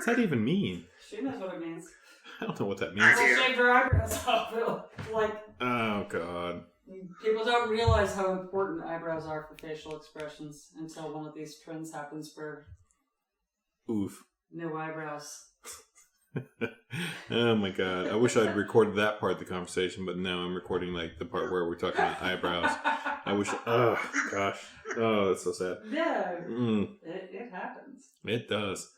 What's that even mean? She knows what it means. I don't know what that means. People shaved her eyebrows off. Like, oh, God. People don't realize how important eyebrows are for facial expressions until one of these trends happens for Oof. no eyebrows. Oh my God. I wish I'd recorded that part of the conversation, but now I'm recording like the part where we're talking about eyebrows. I wish, oh gosh. Oh, that's so sad. Yeah. It happens. It does.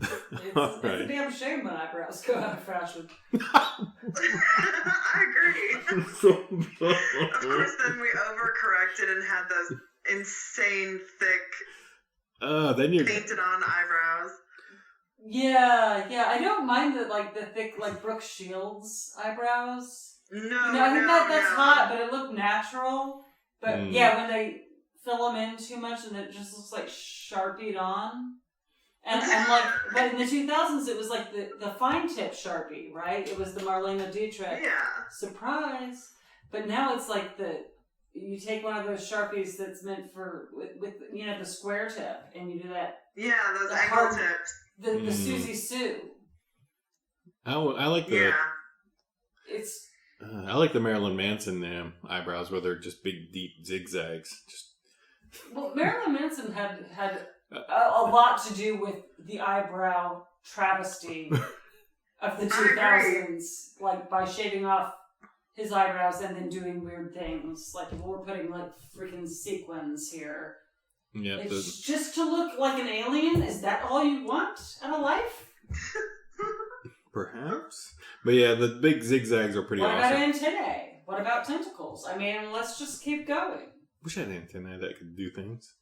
It's a damn shame when eyebrows go out of fashion. I agree. Of course, then we overcorrected and had those insane thick then you're painted on eyebrows. Yeah, I don't mind the thick, like Brooke Shields eyebrows. No, I think that's hot, but it looked natural. But yeah, when they fill them in too much and it just looks like Sharpied on. And like, but in the 2000s, it was like the fine tip Sharpie, right? It was the Marlene Dietrich. Yeah. Surprise. But now it's like you take one of those Sharpies that's meant for, with the square tip, and you do that. Yeah, those angle tips. The Susie Sue. I like the... Yeah. I like the Marilyn Manson eyebrows where they're just big, deep zigzags. Well, Marilyn Manson had a lot to do with the eyebrow travesty of the 2000s, like by shaving off his eyebrows and then doing weird things. Like if we're putting like freaking sequins here. Yeah, it's just to look like an alien? Is that all you want out of life? Perhaps. But yeah, the big zigzags are pretty awesome. What about antennae? What about tentacles? I mean, let's just keep going. Wish I had antennae that could do things.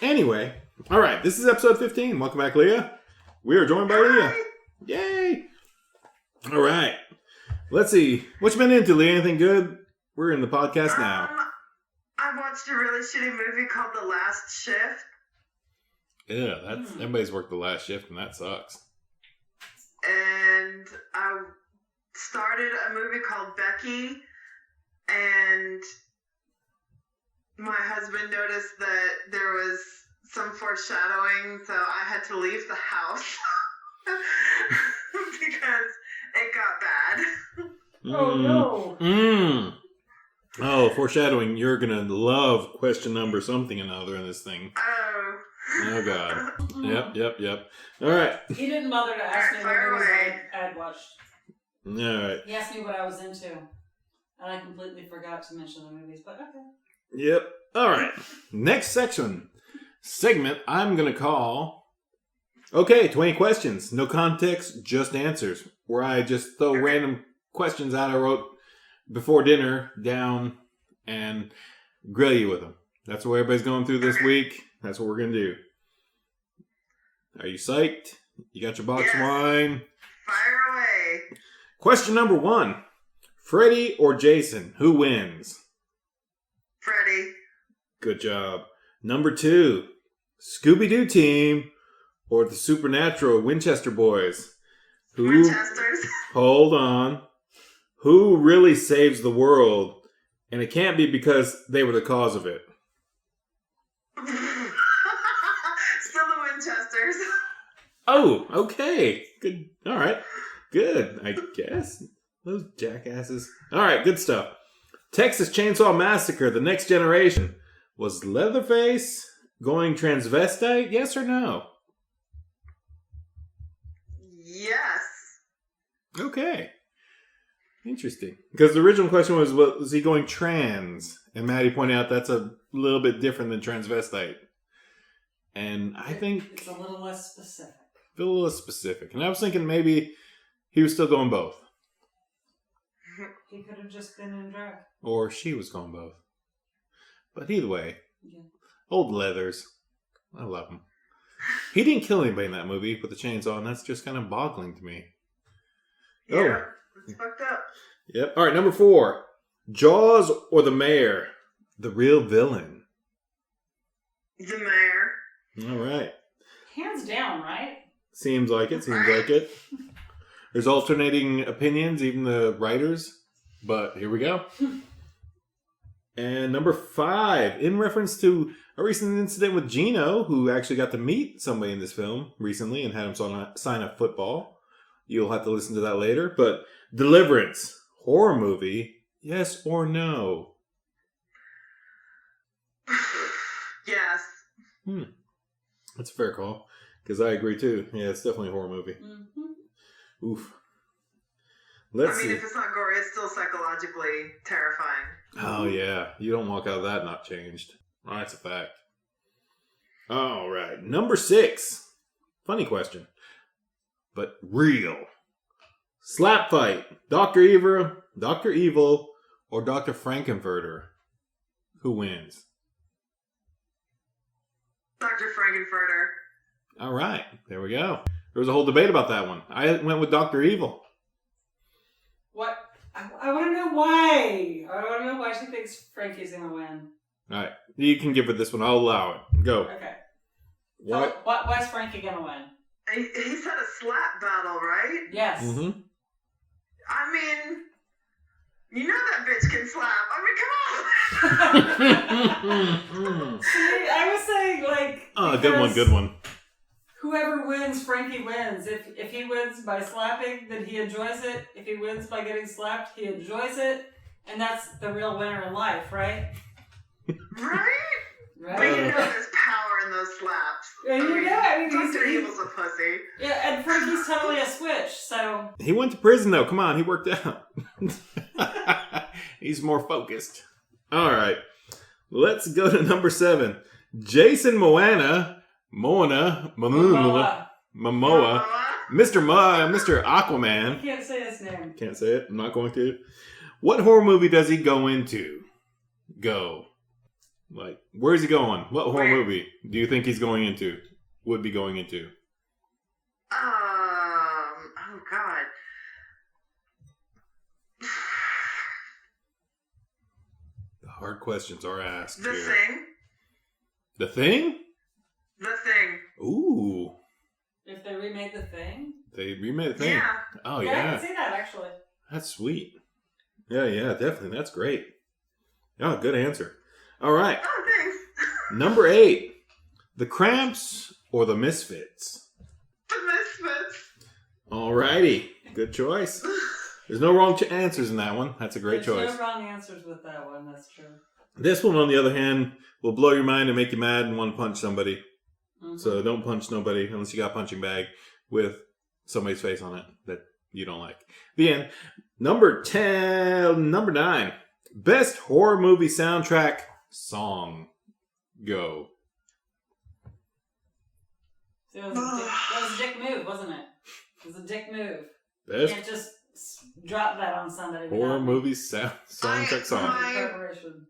Anyway, all right, this is episode 15. Welcome back, Leah. We are joined by Leah. Yay! All right, let's see. What you been into, Leah? Anything good? We're in the podcast now. I watched a really shitty movie called The Last Shift. Yeah, everybody's worked the last shift, and that sucks. And I started a movie called Becky, and my husband noticed that there was some foreshadowing, so I had to leave the house because it got bad. Oh, no. Oh, foreshadowing. You're going to love question number something another in this thing. Oh, God. Yep. All right. He didn't bother to ask me what movies I'd watched. All right. He asked me what I was into, and I completely forgot to mention the movies, but okay. Yep. All right. Next segment I'm going to call, 20 questions. No context, just answers. Where I just throw random questions out I wrote before dinner down and grill you with them. That's what everybody's going through this week. That's what we're going to do. Are you psyched? You got your box of wine? Fire away. Question number 1. Freddy or Jason? Who wins? Freddy. Good job. Number 2. Scooby-Doo team or the Supernatural Winchester boys? Winchesters. Hold on. Who really saves the world? And it can't be because they were the cause of it. Still the Winchesters. Oh, okay. Good. All right. Good, I guess. Those jackasses. All right, good stuff. Texas Chainsaw Massacre, The Next Generation. Was Leatherface going transvestite? Yes or no? Yes. Okay. Interesting. Because the original question was he going trans? And Maddie pointed out that's a little bit different than transvestite. And I think it's a little less specific. A little less specific. And I was thinking maybe he was still going both. He could have just been in drag. Or she was going both. But either way, old leathers. I love them. He didn't kill anybody in that movie with the chainsaw, and that's just kind of boggling to me. Yeah, it's fucked up. Yep. All right, number 4. Jaws or the Mayor? The real villain. The mayor. All right. Hands down, right? Seems like it. There's alternating opinions, even the writers. But here we go. And number 5, in reference to a recent incident with Gino, who actually got to meet somebody in this film recently and had him sign a football. You'll have to listen to that later. But Deliverance, horror movie, yes or no? Yes. That's a fair call. Because I agree too. Yeah, it's definitely a horror movie. Mm-hmm. Oof. I mean, if it's not gory, it's still psychologically terrifying. Oh, yeah. You don't walk out of that not changed. Oh, that's a fact. All right. Number 6. Funny question. But real. Slap fight. Dr. Evil, or Dr. Frankenfurter. Who wins? Dr. Frankenfurter. All right. There we go. There was a whole debate about that one. I went with Dr. Evil. What? I want to know why. I want to know why she thinks Frankie's going to win. All right. You can give it this one. I'll allow it. Go. Okay. What? Why is Frankie going to win? He's had a slap battle, right? Yes. Mm-hmm. I mean, you know that bitch can slap. I mean, come on. See, I was saying, like... Oh, good one. Whoever wins, Frankie wins. If he wins by slapping, then he enjoys it. If he wins by getting slapped, he enjoys it. And that's the real winner in life, right? Right? But you know there's power in those slaps. Yeah, I mean, Dr. Evil's a pussy. Yeah, and Frankie's totally a switch, so... He went to prison, though. Come on, he worked out. He's more focused. All right. Let's go to number 7. Jason Momoa, Mr. Aquaman. I can't say his name. Can't say it. I'm not going to. What horror movie does he go into? Go. Like, where's he going? What horror movie do you think he's going into? Would be going into? Oh God. The hard questions are asked The here. Thing. The Thing? The Thing. Ooh. If they remade The Thing? They remade The Thing. Yeah. Oh, I yeah. can see that, actually. That's sweet. Yeah, definitely. That's great. Oh, good answer. All right. Oh, thanks. Number 8. The Cramps or the Misfits? The Misfits. Alrighty. Good choice. There's no wrong answers in that one. That's a great choice. There's no wrong answers with that one, that's true. This one, on the other hand, will blow your mind and make you mad and want to punch somebody. Mm-hmm. So don't punch nobody unless you got a punching bag with somebody's face on it that you don't like. The end. Number 9. Best horror movie soundtrack song. Go. See, that was a dick move, wasn't it? It was a dick move. You Best can't just drop that on somebody. horror movie soundtrack song. Preparation.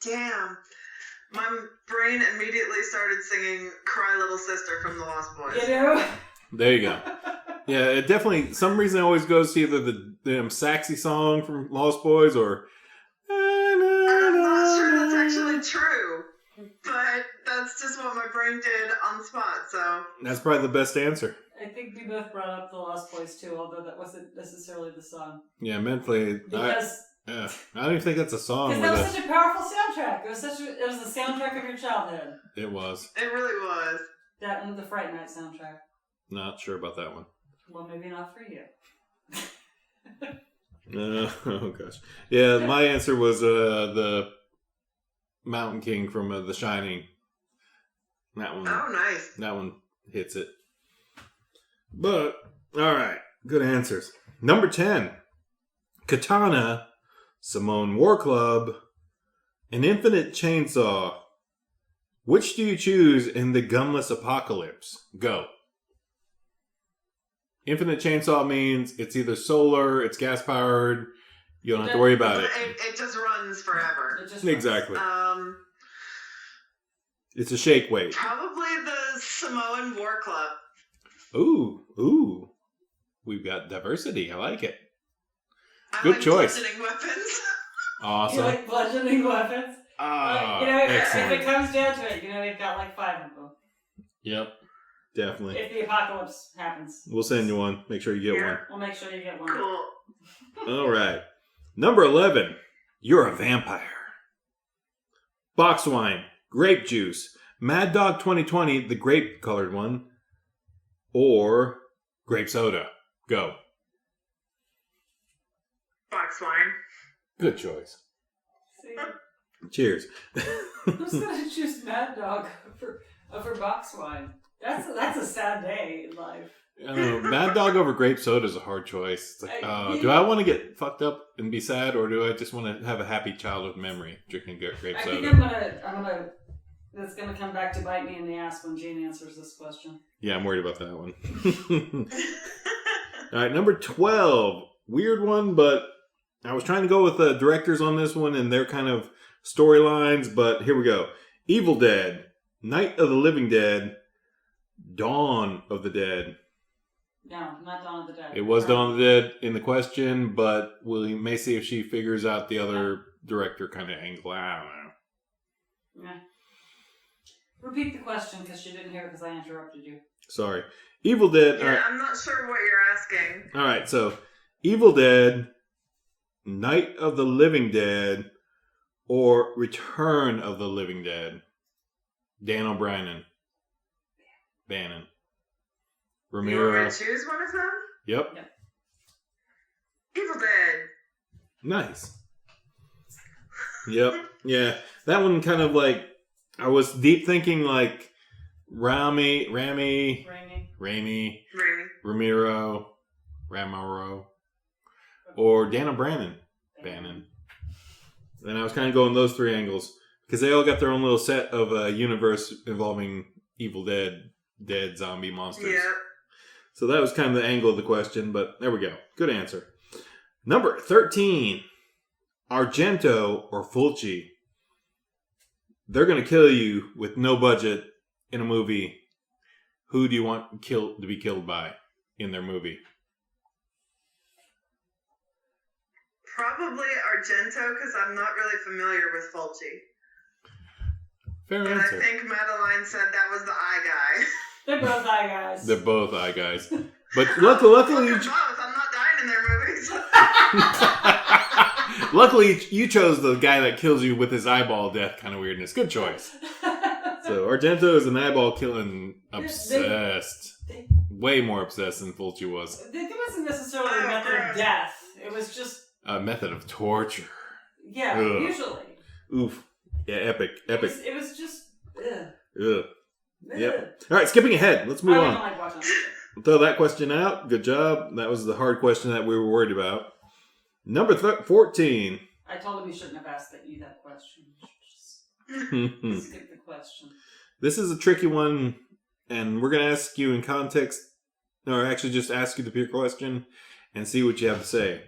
Damn. My brain immediately started singing Cry Little Sister from The Lost Boys. You know? There you go. Yeah, it definitely, some reason it always goes to either the damn Saxy song from Lost Boys or... I'm not sure that's actually true, but that's just what my brain did on the spot, so... That's probably the best answer. I think we both brought up The Lost Boys too, although that wasn't necessarily the song. Yeah, mentally... Because... I don't even think that's a song. Because that was such a powerful soundtrack. It was the soundtrack of your childhood. It was. It really was. That and the Fright Night soundtrack. Not sure about that one. Well, maybe not for you. Oh gosh. Yeah, my answer was the Mountain King from The Shining. That one. Oh, nice. That one hits it. But all right, good answers. Number 10, Katana, Simone War Club, An Infinite Chainsaw. Which do you choose in the gunless apocalypse? Go. Infinite Chainsaw means it's either solar, it's gas powered. You don't have to worry about it. It just runs forever. It just Exactly. Um, It's a shake weight. Probably the the Samoan War Club. Ooh. We've got diversity. I like it. I Good like choice. bludgeoning weapons. Awesome. You like bludgeoning weapons? Ah, if excellent. it comes down to it, we've got like 5 of them. Yep, definitely. If the apocalypse happens. We'll send you one. Make sure you get one. We'll make sure you get one. Cool. All right. Number 11. You're a vampire. Box wine, grape juice, Mad Dog 2020, the grape colored one, or grape soda. Go. Box wine. Good choice. See? Cheers. Who's gonna choose Mad Dog over box wine? That's a sad day in life. I don't know, Mad Dog over grape soda is a hard choice. It's like, do I want to get fucked up and be sad, or do I just want to have a happy childhood memory drinking grape I soda? think I'm gonna. It's gonna come back to bite me in the ass when Jane answers this question. Yeah, I'm worried about that one. All right, number 12. Weird one, but I was trying to go with the directors on this one and their kind of storylines, but here we go. Evil Dead, Night of the Living Dead, Dawn of the Dead. No, not Dawn of the Dead. It was Dawn of the Dead in the question, but we may see if she figures out the other director kind of angle. I don't know. Yeah. Repeat the question because she didn't hear it because I interrupted you. Sorry. Evil Dead. Yeah, I'm not sure what you're asking. All right, so Evil Dead, Night of the Living Dead, or Return of the Living Dead. Dan O'Brien. Bannon. You want me Ramiro. to choose one of them? Yep. Evil Dead. Nice. Yep. Yeah. That one kind of like, I was deep thinking like Raimi, Rainy. Ramiro, or Dan O'Brien. Bannon. And I was kind of going those three angles because they all got their own little set of a universe involving Evil Dead, dead zombie monsters. Yep. So that was kind of the angle of the question, but there we go. Good answer. Number 13. Argento or Fulci. They're going to kill you with no budget in a movie. Who do you want to be killed by in their movie? Probably Argento because I'm not really familiar with Fulci. Fair And answer. I think Madeline said that was the eye guy. They're both eye guys. They're both eye guys. But luckily, Both. I'm not dying in their movies. luckily you chose the guy that kills you with his eyeball death kind of weirdness. Good choice. So Argento is an eyeball killing obsessed. Way more obsessed than Fulci was. It wasn't necessarily a method of death. It was just A method of torture. yeah. Ugh. Usually. Oof. Yeah, epic. It was just. Ugh. Ugh. Ugh. Yep. All right, skipping ahead. Let's move I on. don't like watching that. Throw that question out. Good job. That was the hard question that we were worried about. Number 14. I told him he shouldn't have asked you that question. Hmm. Just skip the question. This is a tricky one, and we're going to ask you in context, or actually just ask you the pure question and see what you have to say.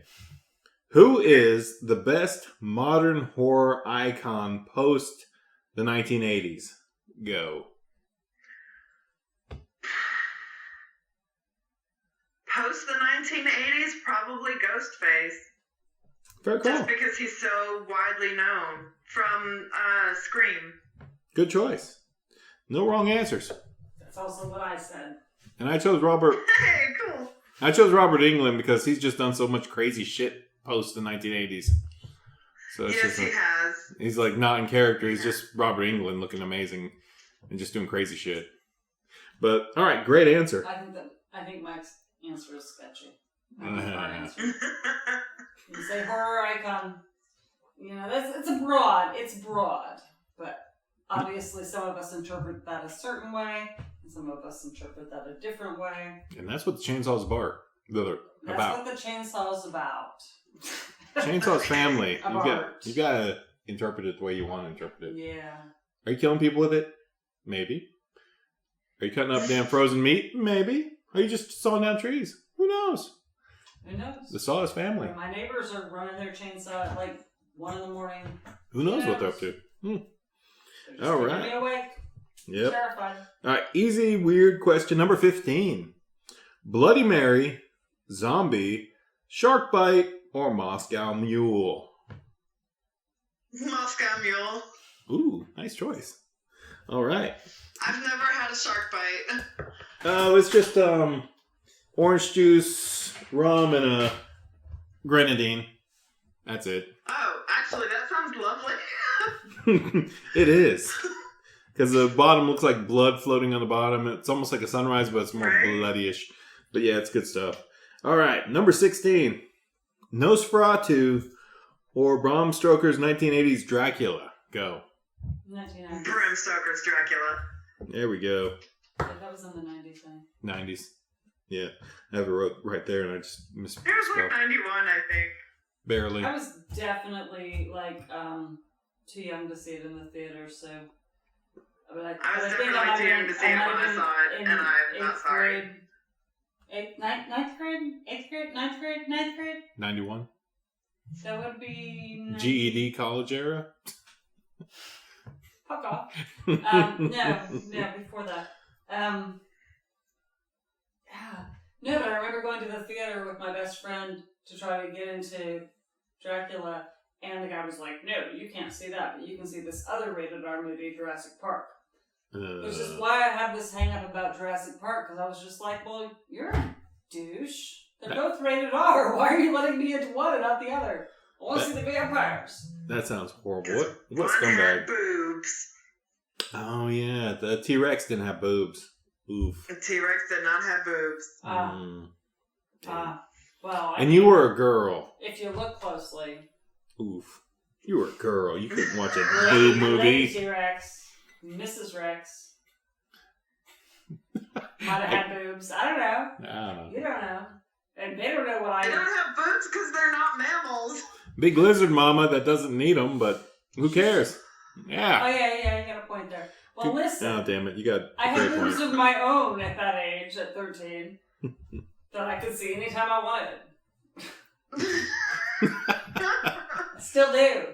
Who is the best modern horror icon post the 1980s? Go. Post the 1980s, probably Ghostface. Very cool. Just because he's so widely known from Scream. Good choice. No wrong answers. That's also what I said. And I chose Robert. Hey, cool. I chose Robert Englund because he's just done so much crazy shit post the 1980s. So it's Yes, just he has. he's like not in character. He's just Robert Englund looking amazing and just doing crazy shit. But all right, great answer. I think Mike's answer is sketchy. I don't know our answer. You say horror icon. It's broad, but obviously some of us interpret that a certain way, and some of us interpret that a different way. And that's what the Chainsaw's about. That's what the chainsaw is about. Chainsaw's family. About. You gotta interpret it the way you want to interpret it. Yeah. Are you killing people with it? Maybe. Are you cutting up damn frozen meat? Maybe. Are you just sawing down trees? Who knows? Who knows? The Saw is family. My neighbors are running their chainsaw at like 1 a.m. Who knows what they're up to? They're just All keeping right. me awake. Yep. Terrified. All right, easy, weird question number 15. Bloody Mary, zombie, shark bite, or Moscow Mule? Moscow Mule. Ooh, nice choice. All right. I've never had a shark bite. It's just orange juice, rum, and a grenadine. That's it. Oh, actually, that sounds lovely. It is. Because the bottom looks like blood floating on the bottom. It's almost like a sunrise, but it's more Right. bloody-ish. But yeah, it's good stuff. All right, number 16. Nosferatu or Bram Stoker's 1980s Dracula. Go. 1990s. Bram Stoker's Dracula. There we go. Yeah, that was in the 90s thing. 90s. Yeah, I have it wrote right there, and I just It was misspelled. like 91, I think. Barely. I was definitely too young to see it in the theater, so. I was definitely too young to see it when I saw it, and I'm not sorry. Ninth grade? 91. That would be... GED college era? Fuck off. No, before that. No, but I remember going to the theater with my best friend to try to get into Dracula, and the guy was like, no, you can't see that, but you can see this other rated R movie, Jurassic Park. Which is why I had this hang up about Jurassic Park, because I was just like, well, you're a douche. They're both rated R. Why are you letting me into one and not the other? I want to see the vampires. That sounds horrible. What One scumbag? had boobs. Oh, yeah. The T-Rex didn't have boobs. Oof. The T-Rex did not have boobs. Damn. Well, And you were a girl. If you look closely. Oof. You were a girl. You couldn't watch a Lady boob movie. T-Rex. Mrs. Rex. Might have had boobs. I don't know. I don't know. You don't know. And they don't know what I They know. don't have boobs because they're not mammals. Big lizard mama that doesn't need them, but who cares? Yeah. Oh, yeah, you got a point there. Well, listen. Oh, damn it. You got I a had great boobs point. of my own at that age, at 13, that I could see anytime I wanted. Still do.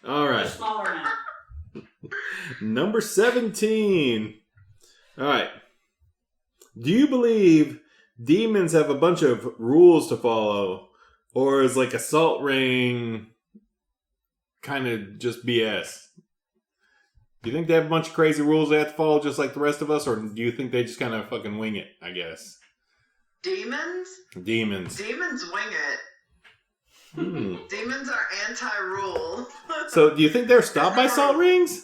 All They're right. smaller now. Number 17. All right. Do you believe demons have a bunch of rules to follow? Or is like a salt ring kind of just BS? Do you think they have a bunch of crazy rules they have to follow just like the rest of us? Or do you think they just kind of fucking wing it, I guess? Demons? Demons. Demons wing it. Hmm. Demons are anti-rule. So do you think they're stopped by salt rings?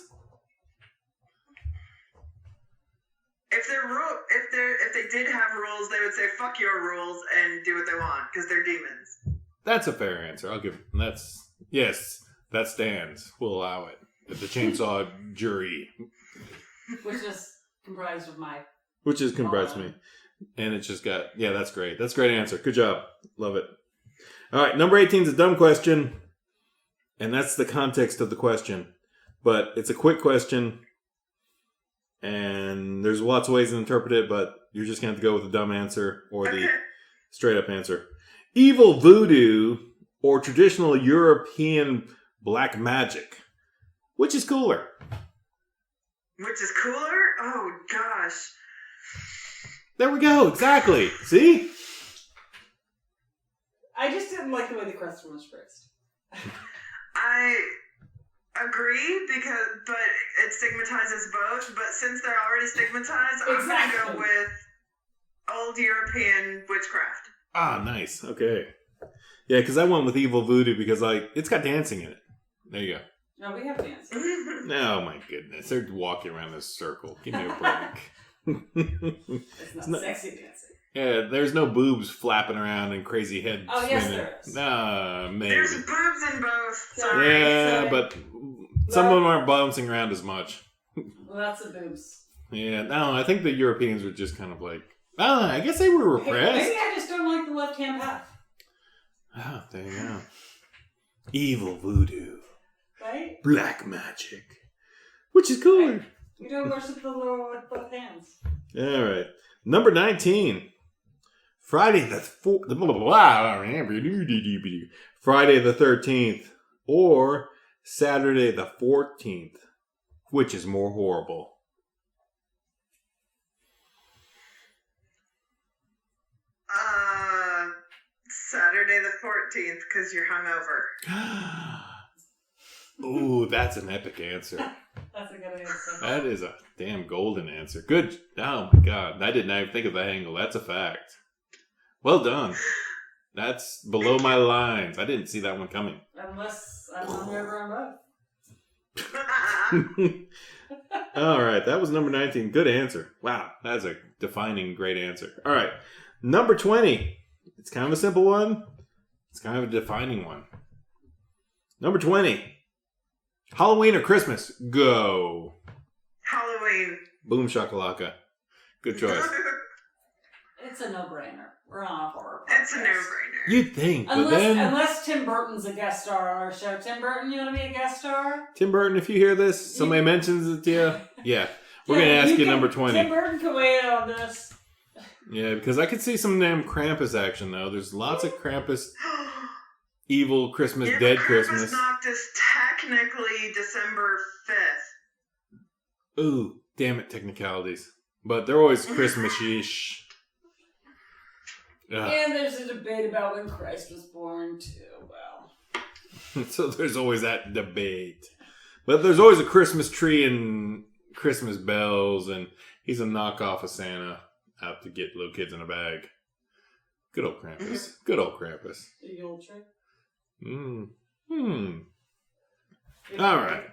If they did have rules, they would say "fuck your rules" and do what they want because they're demons. That's a fair answer. I'll give. Yes, that stands. We'll allow it. The chainsaw jury, Which is comprised of my... which is comprised me, and it's just got. Yeah, that's great. That's a great answer. Good job. Love it. All right, number 18 is a dumb question, and that's the context of the question. But it's a quick question, and there's lots of ways to interpret it. But you're just gonna have to go with the dumb answer or the straight up answer. Evil voodoo or traditional European black magic? Which is cooler? Which is cooler? Oh gosh. There we go. Exactly. See? I just didn't like the way the question was phrased. I agree but it stigmatizes both. But since they're already stigmatized, I'm gonna go with old European witchcraft. Ah, nice. Okay. Yeah, because I went with evil voodoo because it's got dancing in it. There you go. No, we have dancing. Oh my goodness. They're walking around in a circle. Give me a break. It's not sexy dancing. Yeah, there's no boobs flapping around and crazy head Oh, swinging. yes, there is. Nah, maybe. There's boobs in both. Sorry. Yeah, Sorry. but some of them aren't bouncing around as much. Lots of boobs. Yeah, no, I think the Europeans were just kind of like, I guess they were repressed. Maybe I just don't like the left-hand path. Oh, there you go. Evil voodoo. Right? Black magic. Which is cooler. You don't worship the Lord with both hands. All right. Number 19. Friday the 13th or Saturday the 14th. Which is more horrible? Saturday the 14th because you're hungover. Ooh, that's an epic answer. That's a good answer. That is a damn golden answer. Good. Oh my god. I didn't even think of that angle. That's a fact. Well done. That's below my lines. I didn't see that one coming. Unless I'm hungover on both. All right. That was number 19. Good answer. Wow. That's a defining great answer. All right. Number 20. It's kind of a simple one. It's kind of a defining one. Number 20. Halloween or Christmas? Go. Halloween. Boom shakalaka. Good choice. It's a no-brainer. We're on a horror podcast. It's a no-brainer. You'd think, but Unless Tim Burton's a guest star on our show. Tim Burton, you want to be a guest star? Tim Burton, if you hear this, somebody mentions it to you. Yeah. We're going to ask you number 20. Tim Burton can weigh in on this. Yeah, because I could see some damn Krampus action, though. There's lots of Krampus, evil Christmas, Yeah, dead but Christmas. Krampusnacht is technically December 5th. Ooh, damn it, technicalities. But they're always Christmas-ish. Ugh. And there's a debate about when Christ was born, too. Well, So there's always that debate. But there's always a Christmas tree and Christmas bells, and he's a knockoff of Santa out to get little kids in a bag. Good old Krampus. Good old Krampus. the old trick. All right.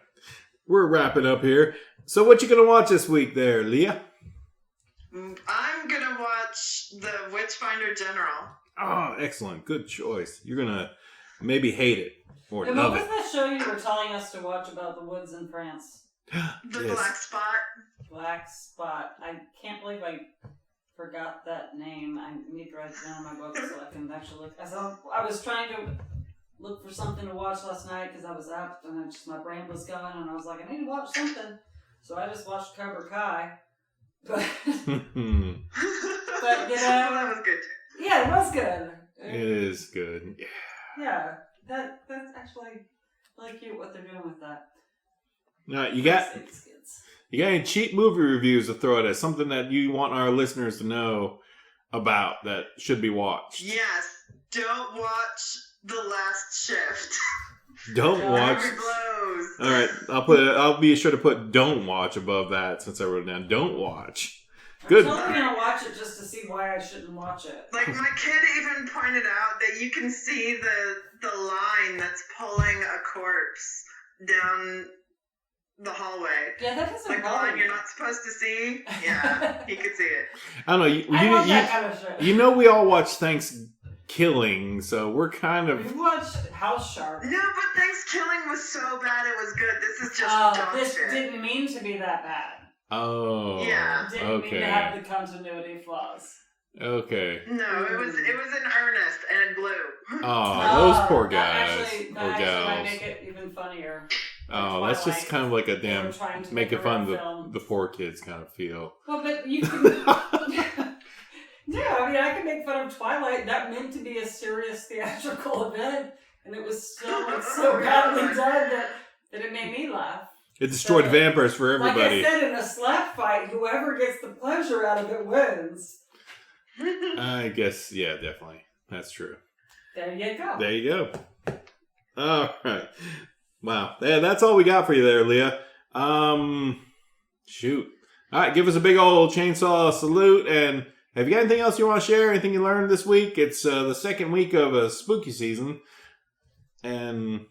We're wrapping up here. So what you going to watch this week there, Leah? I'm going to watch The Witchfinder General. Oh, excellent. Good choice. You're going to maybe hate it or And what love was it. that show you were telling us to watch about the woods in France? The Yes. Black Spot. Black Spot. I can't believe I forgot that name. I need to write it down in my book so I can actually look. I was trying to look for something to watch last night because I was out and my brain was going and I was like, I need to watch something. So I just watched Cobra Kai. But, But that was good too. Yeah, it was good. It is good. Yeah, that's actually really cute what they're doing with that. Now, you got any cheap movie reviews to throw at us? Something that you want our listeners to know about that should be watched? Yes. Don't watch The Last Shift. Don't watch. Every blows. All right, I'll be sure to put "don't watch" above that since I wrote it down. Don't watch. Good. I'm totally gonna watch it just to see why I shouldn't watch it. Like my kid even pointed out that you can see the line that's pulling a corpse down the hallway. Yeah, that doesn't Like the bother line me. you're not supposed to see. Yeah, he could see it. I don't know. I love that kind of shit. You know, we all watch Thanksgiving, so we're kind of. We watched House Shark. No, but Thanksgiving was so bad it was good. This is just dog This shit. didn't mean to be that bad. Oh. Yeah. It didn't mean to Okay. have the continuity flaws. Okay. No, it was in earnest and it blew. Oh, those poor that guys actually or might gals. make it even funnier. Oh, that's just kind of like a They damn were trying to making make a fun of real film. the poor kids kind of feel. Well, but you can. Yeah, I mean, I can make fun of Twilight. That meant to be a serious theatrical event, and it was still like, so badly done that it made me laugh. It destroyed vampires for everybody. Like I said, in a slap fight, whoever gets the pleasure out of it wins. I guess, yeah, definitely. That's true. There you go. There you go. All right. Wow. Yeah, that's all we got for you there, Leah. Shoot. All right, give us a big old chainsaw salute. And have you got anything else you want to share? Anything you learned this week? It's the second week of a spooky season. And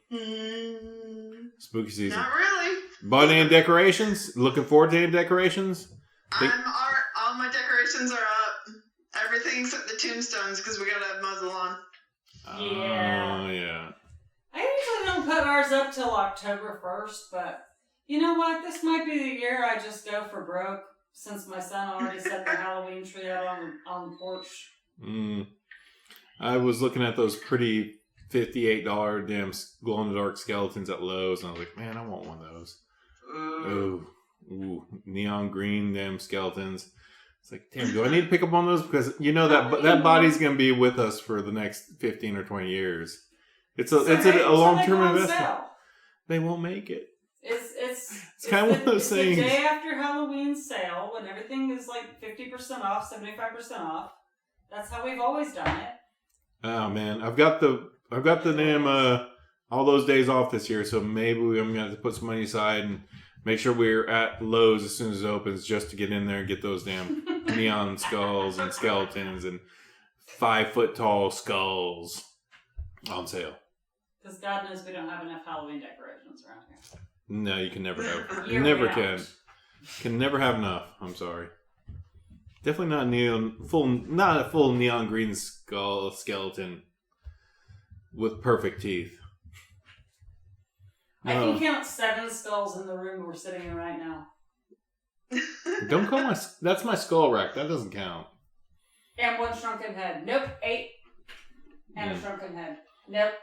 spooky season. Not really. Bought any decorations? Looking forward to any decorations? All my decorations are up. Everything except the tombstones because we gotta have mow the lawn. Yeah. Oh, yeah. I usually don't put ours up till October 1st, but you know what? This might be the year I just go for broke since my son already set the Halloween tree out on the porch. I was looking at those pretty $58 damn glow-in-the-dark skeletons at Lowe's, and I was like, man, I want one of those. Ooh, neon green damn skeletons. It's like, damn, do I need to pick up one of those? Because you know that body's going to be with us for the next 15 or 20 years. It's a long-term investment. Sale. They won't make it. It's kind of one of those things. The day after Halloween sale, when everything is like 50% off, 75% off. That's how we've always done it. Oh man, I've got the damn all those days off this year, so maybe I'm gonna have to put some money aside and make sure we're at Lowe's as soon as it opens, just to get in there and get those damn neon skulls and skeletons and 5 foot tall skulls on sale. Because God knows we don't have enough Halloween decorations around here. No, you can never have. You Year never round. can never have enough. I'm sorry. Definitely not a full neon green skeleton with perfect teeth. I can count 7 skulls in the room we're sitting in right now. Don't call that's my skull rack. That doesn't count. And 1 shrunken head. Nope, 8. And a shrunken head. Nope.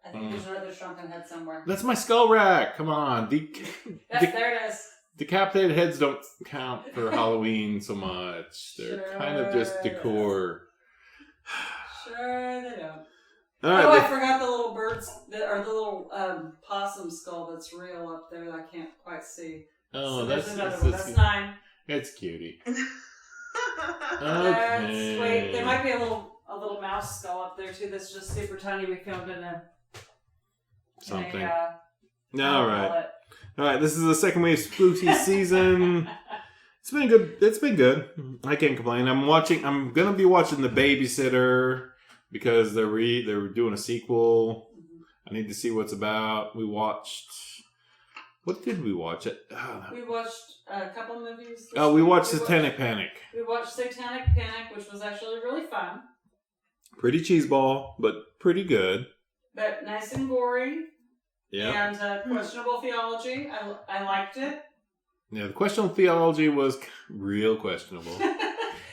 I think there's another shrunken head somewhere. That's my skull rack. Come on. There it is. Decapitated heads don't count for Halloween so much. They're kind of just decor. Sure they don't. All right, I forgot the little birds, the little possum skull that's real up there that I can't quite see. Oh, So that's there's another one. That's 9. It's cutie. That's, Okay. wait, there might be a little mouse skull up there too that's just super tiny. We filmed in a Something. In All right. All right. This is the second wave spooky season. It's been good. It's been good. I can't complain. I'm gonna be watching The Babysitter because they're doing a sequel. I need to see what's about. We watched. What did we watch? We watched a couple movies. Oh, we watched Satanic Panic. We watched Satanic Panic, which was actually really fun. Pretty cheeseball, but pretty good. But nice and gory. Yeah. And questionable theology. I liked it. Yeah, the questionable theology was real questionable.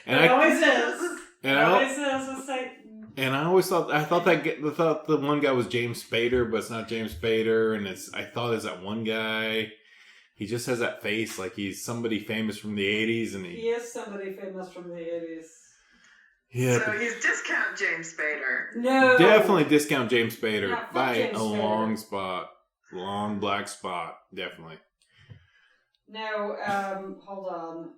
And It always is. And It always is with Satan. And I thought the one guy was James Spader, but it's not James Spader. And I thought it's that one guy. He just has that face like he's somebody famous from the 80s. And He is somebody famous from the 80s. Yeah. So he's discount James Spader. No. Definitely discount James Spader Yeah, fuck by James a Spader. long black spot. Definitely. No, hold on.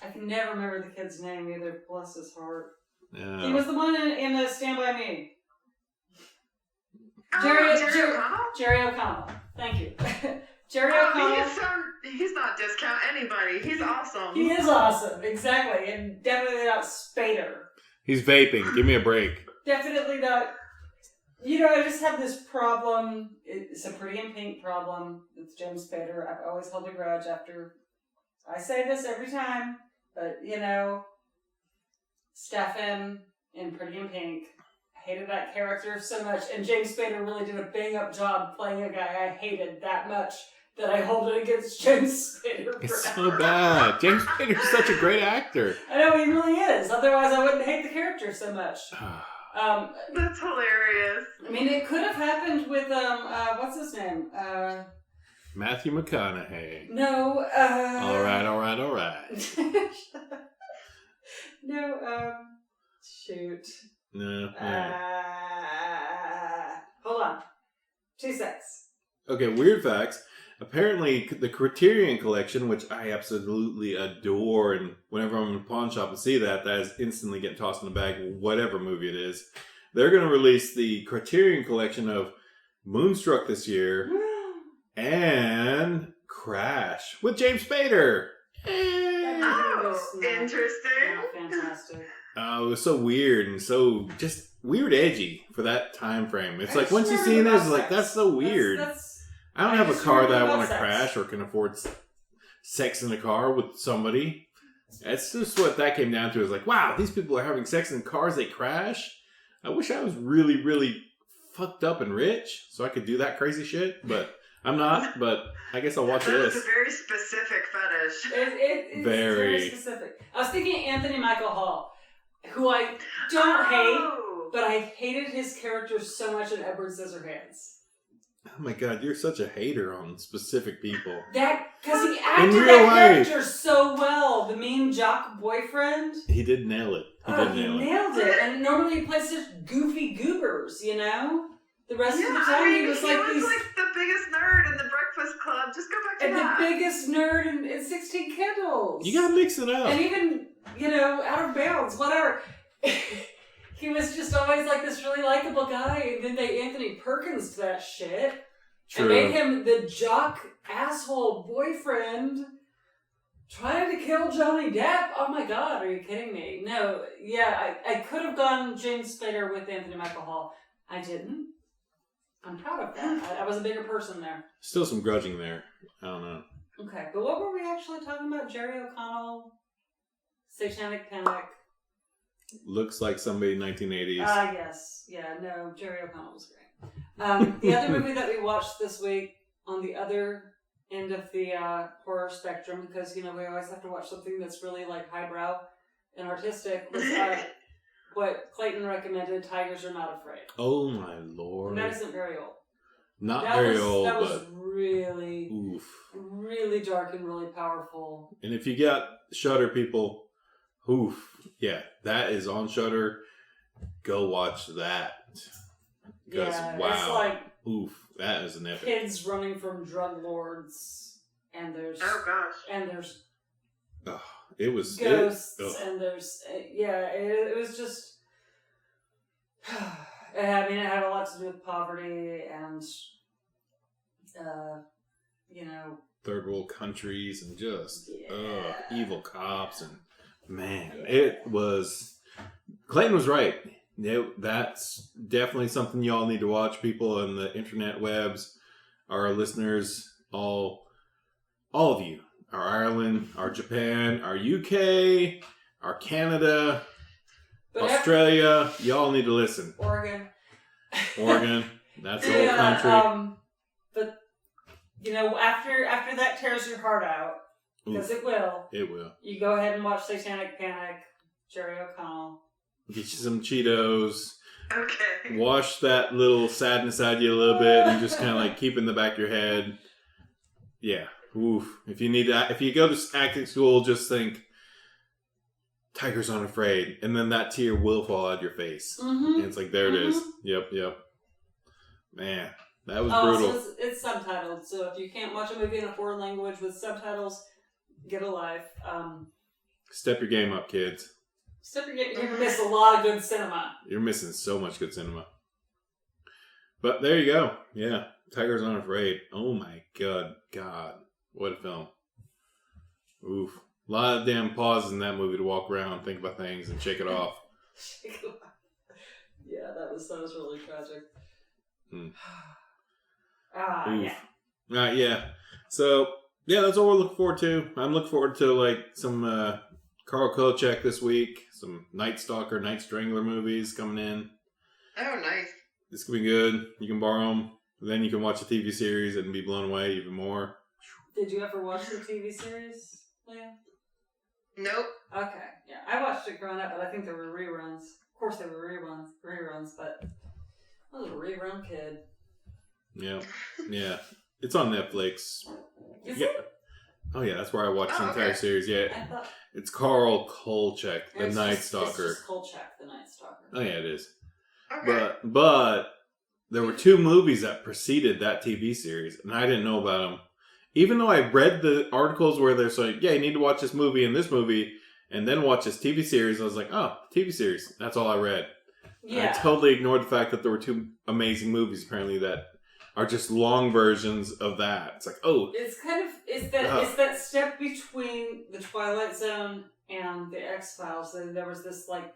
I can never remember the kid's name either. Bless his heart. He was the one in Stand By Me. Jerry O'Connell? Jerry O'Connell. Thank you. Jerry Oh, O'Connell. he's not discount anybody. He's awesome. He is awesome, exactly. And definitely not Spader. He's vaping. Give me a break. Definitely not. You know, I just have this problem. It's a Pretty in Pink problem with James Spader. I've always held a grudge after. I say this every time, but you know, Stefan in Pretty in Pink. I hated that character so much, and James Spader really did a bang-up job playing a guy I hated that much that I hold it against James Spader. It's forever. so bad. James Spader's such a great actor. I know, he really is. Otherwise, I wouldn't hate the character so much. That's hilarious. I mean, it could have happened with, what's his name? Matthew McConaughey. No, All right. No, shoot. No. Hold on. 2 secs. Okay, weird facts. Apparently, the Criterion Collection, which I absolutely adore, and whenever I'm in a pawn shop and see that is instantly getting tossed in the bag, whatever movie it is. They're going to release the Criterion Collection of Moonstruck this year and Crash with James Spader. Oh, interesting. Yeah, fantastic. Oh, it was so weird and so just weird edgy for that time frame. It's like I once you just see remember this, it's about like that's so weird. I don't have a just car remember that I about want to sex. crash or can afford sex in the car with somebody. That's just what that came down to. Is like, wow, these people are having sex in cars they crash. I wish I was really, really fucked up and rich so I could do that crazy shit, but I'm not. But I guess I'll watch That's this. a very specific fetish. It's Very. very specific. I was thinking Anthony Michael Hall, who I don't hate, Oh. but I hated his character so much in Edward Scissorhands. Oh my god, you're such a hater on specific people. Because he In acted real that life. character so well. The mean jock boyfriend. He did nail it. He did nail it. nailed it. And normally he plays such goofy goobers, you know? The rest of the Yeah, time I mean, he was like these... the biggest nerd in the Breakfast Club. Just go back to And that. the biggest nerd in 16 Candles. You gotta mix it up. And even, you know, Out of Bounds, whatever. He was just always like this really likable guy, and then they Anthony Perkins that shit. True. And made him the jock asshole boyfriend trying to kill Johnny Depp. Oh my god, are you kidding me? No, yeah, I could have gone James Spader with Anthony Michael Hall. I didn't. I'm proud of that. I was a bigger person there. Still some grudging there. I don't know. Okay, but what were we actually talking about? Jerry O'Connell, Satanic Panic. Looks like somebody in 1980s. Yes. Yeah, no, Jerry O'Connell was great. The other movie that we watched this week on the other end of the horror spectrum, because, we always have to watch something that's really, like, highbrow and artistic, was what Clayton recommended, Tigers Are Not Afraid. Oh, my Lord. And that isn't very old. Not very old, that but... was really, oof. really dark and really powerful. And if you got Shudder, people, oof. Yeah, that is on Shudder. Go watch that. Because, wow. It's like oof, that is an epic. kids running from drug lords, and there's... Oh, gosh. And there's... Oh, it was... ghosts, and there's... it was just... I mean, it had a lot to do with poverty and, third world countries and just Yeah. evil cops and man, it was. Clayton was right. That's definitely something y'all need to watch. People on the internet webs, our listeners, all of you, our Ireland, our Japan, our UK, our Canada, Australia. Y'all need to listen. Oregon, that's the whole country. But after that tears your heart out, because it will. It will. You go ahead and watch Satanic Panic, Jerry O'Connell. Get you some Cheetos. Okay. Wash that little sadness out of you a little bit, and just kind of like keep in the back of your head. Yeah. Oof. If you go to acting school, just think Tigers Aren't Afraid, and then that tear will fall out of your face. Mm-hmm. And it's like, there it is. Yep. Man, that was brutal. So it's subtitled, so if you can't watch a movie in a foreign language with subtitles, get a life. Step your game up, kids. You're going to miss a lot of good cinema. You're missing so much good cinema. But there you go. Yeah. Tigers Aren't Afraid. Oh my God. What a film. Oof. A lot of damn pauses in that movie to walk around, think about things, and shake it off. Yeah, that was really tragic. Oof. Yeah. Yeah. So, yeah, that's all we're looking forward to. I'm looking forward to, like, some Carl Kochek this week. Some Night Stalker, Night Strangler movies coming in. Oh, nice. This could be good. You can borrow them. Then you can watch a TV series and be blown away even more. Did you ever watch the TV series, Leah? Nope. Okay. Yeah, I watched it growing up, but I think there were reruns. Of course there were reruns, but I was a rerun kid. Yeah. It's on Netflix. Is it? Oh, yeah, that's where I watched the entire series. Yeah. It's Carl Kolchak, the Night Stalker. It's just Kolchak, the Night Stalker. Oh, yeah, it is. Okay. But there were 2 movies that preceded that TV series, and I didn't know about them. Even though I read the articles where they're saying, yeah, you need to watch this movie and then watch this TV series, I was like, oh, TV series. That's all I read. Yeah. I totally ignored the fact that there were 2 amazing movies, apparently, that are just long versions of that. It's like, oh. It's that step between the Twilight Zone and the X-Files. There was this, like,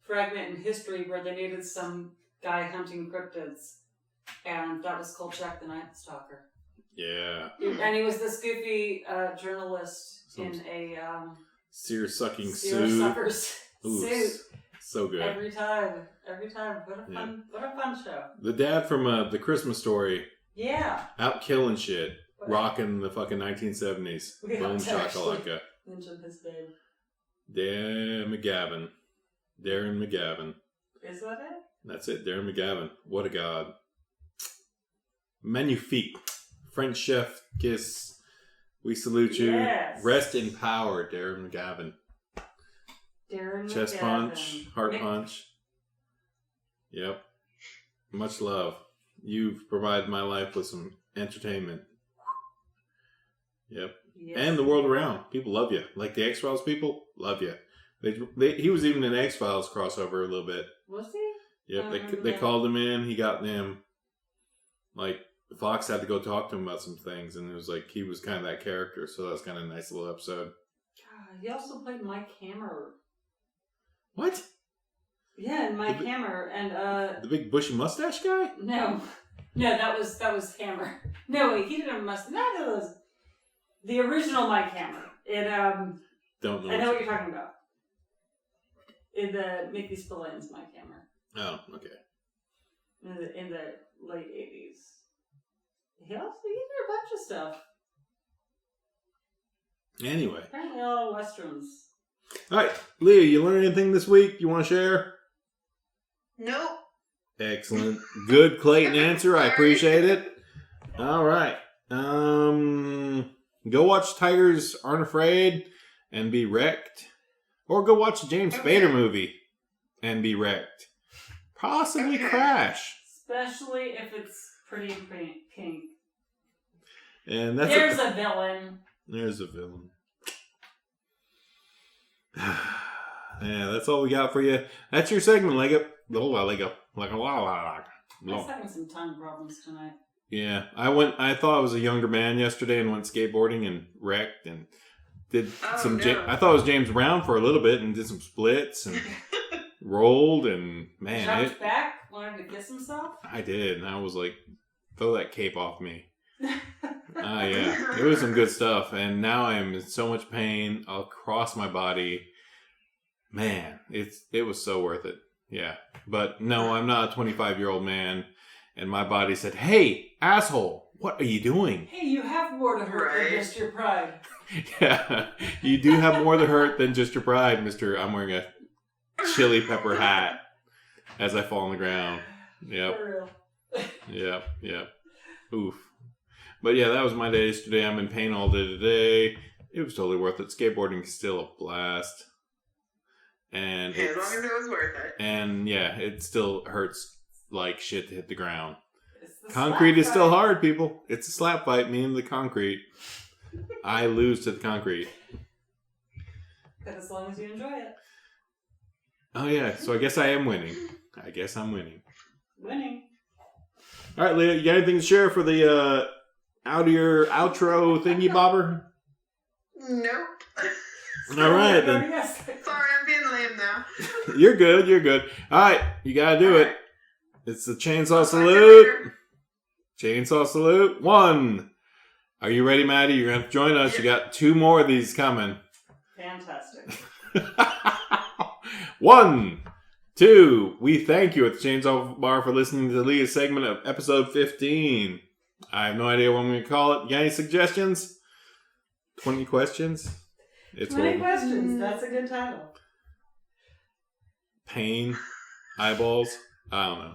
fragment in history where they needed some guy hunting cryptids. And that was Kolchak, the Night Stalker. Yeah. And he was this goofy journalist in a seer-sucking suit. So good. Every time. What a fun show. The dad from The Christmas Story. Yeah. Out killing shit. Rocking the fucking 1970s. Boom shakalaka. Mention his name. Darren McGavin. Is that it? That's it. Darren McGavin. What a god. Magnifique. French chef kiss. We salute you. Yes. Rest in power, Darren McGavin. Chest punch, heart punch. Yep. Much love. You've provided my life with some entertainment. Yep. Yes. And the world around. People love you. Like the X-Files people, love you. He was even in X-Files crossover a little bit. Was he? Yep, they called him in. He got them. Like, Fox had to go talk to him about some things, and it was like he was kind of that character, so that was kind of a nice little episode. God, he also played Mike Hammer. What? Yeah, and Mike Hammer and the big bushy mustache guy? No, that was Hammer. No, wait, he didn't have a mustache. No, that was the original Mike Hammer. Don't know. I know what you're talking about. In the Mickey Spillane's Mike Hammer. Oh, okay. In the late 80s. He did a bunch of stuff. Anyway. Apparently all westerns. Alright, Leah, you learned anything this week you want to share? Nope. Excellent. Good Clayton answer. I appreciate it. Alright. Go watch Tigers Aren't Afraid and be wrecked. Or go watch a James Spader movie and be wrecked. Possibly crash. Especially if it's pretty pink. And that's There's a villain. There's a villain. Yeah, that's all we got for you. That's your segment, leg up. I was having some tongue problems tonight. Yeah, I thought I was a younger man yesterday and went skateboarding and wrecked and did some. No. I thought it was James Brown for a little bit and did some splits and rolled and man, Jumped back, wanted to kiss himself. I did, and I was like, throw that cape off me. Yeah, it was some good stuff, and now I am in so much pain across my body. Man, it was so worth it. Yeah, but no, I'm not a 25-year-old man, and my body said, "Hey, asshole, what are you doing?" Hey, you have more to hurt than just your pride. Yeah, you do have more to hurt than just your pride, Mister. I'm wearing a chili pepper hat as I fall on the ground. Yep. For real. Yep. Oof. But yeah, that was my day yesterday. I'm in pain all day today. It was totally worth it. Skateboarding is still a blast. And as long as it was worth it. And yeah, it still hurts like shit to hit the ground. The Concrete is slap still fight. hard, people. It's a slap fight, meaning the concrete. I lose to the concrete. But as long as you enjoy it. Oh yeah, so I guess I am winning. I guess I'm winning. Winning. All right, Leah, you got anything to share for the out of your outro thingy bobber? Nope. All right then. Yes. Sorry, I'm being lame now. You're good. All right, you gotta do it. It's the chainsaw Talk to you salute. later. Chainsaw salute. 1. Are you ready, Maddie? You're gonna have to join us. You got 2 more of these coming. Fantastic. 1, 2. We thank you at the Chainsaw Bar for listening to Leah's segment of episode 15. I have no idea what I'm going to call it. You got any suggestions? 20 questions? It's 20 horrible. questions. That's a good title. Pain, eyeballs. I don't know.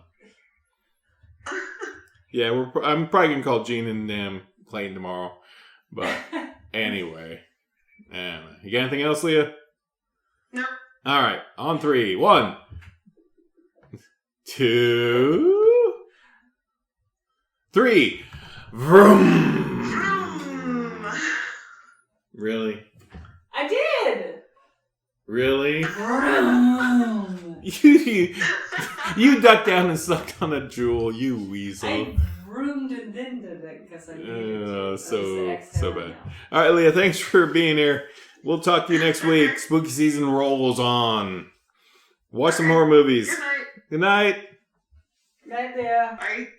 Yeah, I'm probably going to call Gene and Clayton tomorrow. But anyway. You got anything else, Leah? Nope. All right, on 3. 1, 2, 3. Vroom. Vroom. Really? I did. Really? Vroom. You ducked down and sucked on a jewel, you weasel. I vroomed and then did it because I needed to. So bad. All right, Leah, thanks for being here. We'll talk to you next week. Spooky season rolls on. Watch some horror movies. Good night. Good night. Night there. Bye.